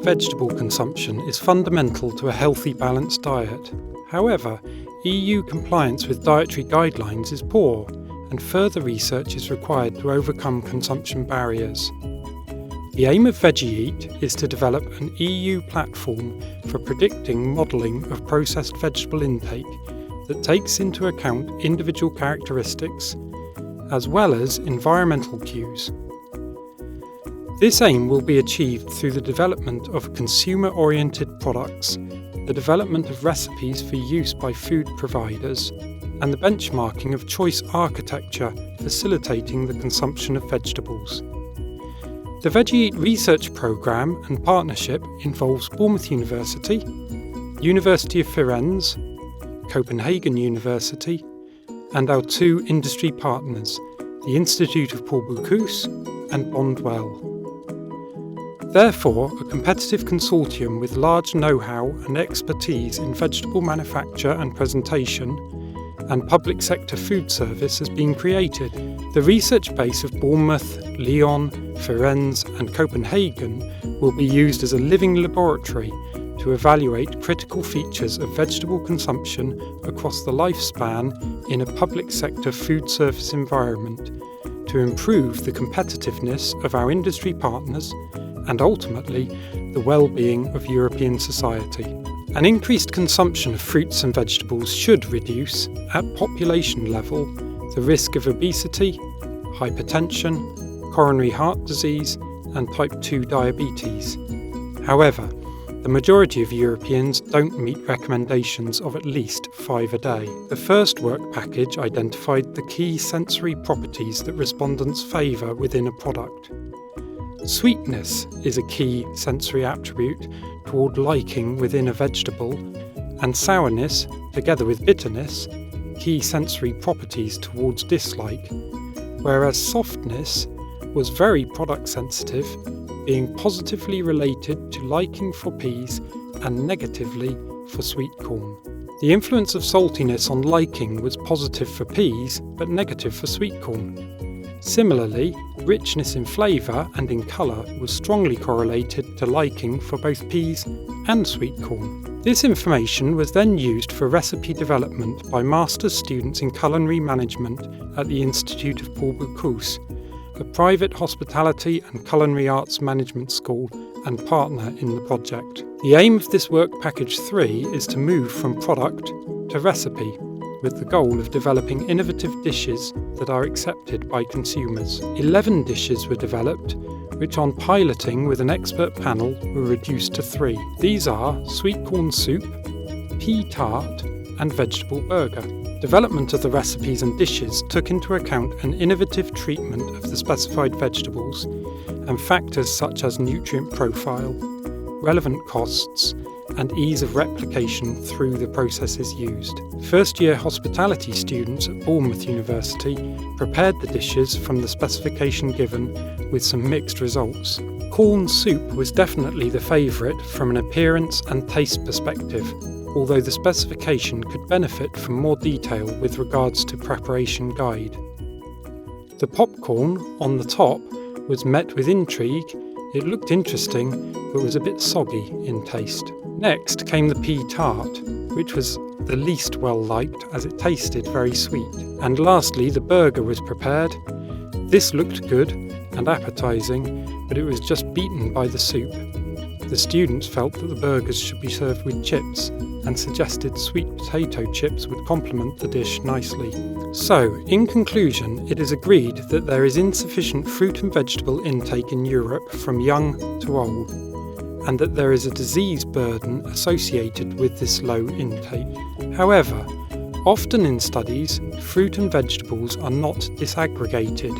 vegetable consumption is fundamental to a healthy, balanced diet. However, EU compliance with dietary guidelines is poor, and further research is required to overcome consumption barriers. The aim of VeggiEAT is to develop an EU platform for predicting modelling of processed vegetable intake that takes into account individual characteristics as well as environmental cues. This aim will be achieved through the development of consumer-oriented products, the development of recipes for use by food providers, and the benchmarking of choice architecture facilitating the consumption of vegetables. The VeggiEAT research programme and partnership involves Bournemouth University, University of Firenze, Copenhagen University, and our two industry partners, the Institute of Paul Bocuse and Bondwell. Therefore, a competitive consortium with large know-how and expertise in vegetable manufacture and presentation and public sector food service has been created. The research base of Bournemouth, Lyon, Firenze and Copenhagen will be used as a living laboratory to evaluate critical features of vegetable consumption across the lifespan in a public sector food service environment to improve the competitiveness of our industry partners and ultimately the well-being of European society. An increased consumption of fruits and vegetables should reduce, at population level, the risk of obesity, hypertension, coronary heart disease and type 2 diabetes. However, the majority of Europeans don't meet recommendations of at least 5 a day. The first work package identified the key sensory properties that respondents favour within a product. Sweetness is a key sensory attribute toward liking within a vegetable, and sourness, together with bitterness, key sensory properties towards dislike, whereas softness was very product sensitive, being positively related to liking for peas and negatively for sweet corn. The influence of saltiness on liking was positive for peas but negative for sweet corn. Similarly, richness in flavour and in colour was strongly correlated to liking for both peas and sweet corn. This information was then used for recipe development by master's students in culinary management at the Institute of Paul Bocuse, a private hospitality and culinary arts management school and partner in the project. The aim of this work package 3 is to move from product to recipe, with the goal of developing innovative dishes that are accepted by consumers. 11 dishes were developed, which on piloting with an expert panel were reduced to 3. These are sweet corn soup, pea tart and vegetable burger. Development of the recipes and dishes took into account an innovative treatment of the specified vegetables and factors such as nutrient profile, relevant costs, and ease of replication through the processes used. First-year hospitality students at Bournemouth University prepared the dishes from the specification given with some mixed results. Corn soup was definitely the favourite from an appearance and taste perspective, although the specification could benefit from more detail with regards to preparation guide. The popcorn on the top was met with intrigue. It looked interesting, but was a bit soggy in taste. Next came the pea tart, which was the least well liked as it tasted very sweet. And lastly, the burger was prepared. This looked good and appetising, but it was just beaten by the soup. The students felt that the burgers should be served with chips and suggested sweet potato chips would complement the dish nicely. So, in conclusion, it is agreed that there is insufficient fruit and vegetable intake in Europe from young to old, and that there is a disease burden associated with this low intake. However, often in studies, fruit and vegetables are not disaggregated,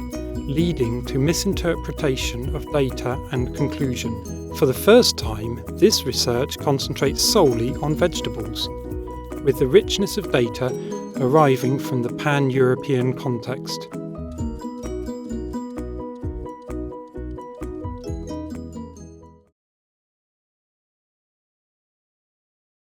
leading to misinterpretation of data and conclusion. For the first time, this research concentrates solely on vegetables, with the richness of data arriving from the pan-European context.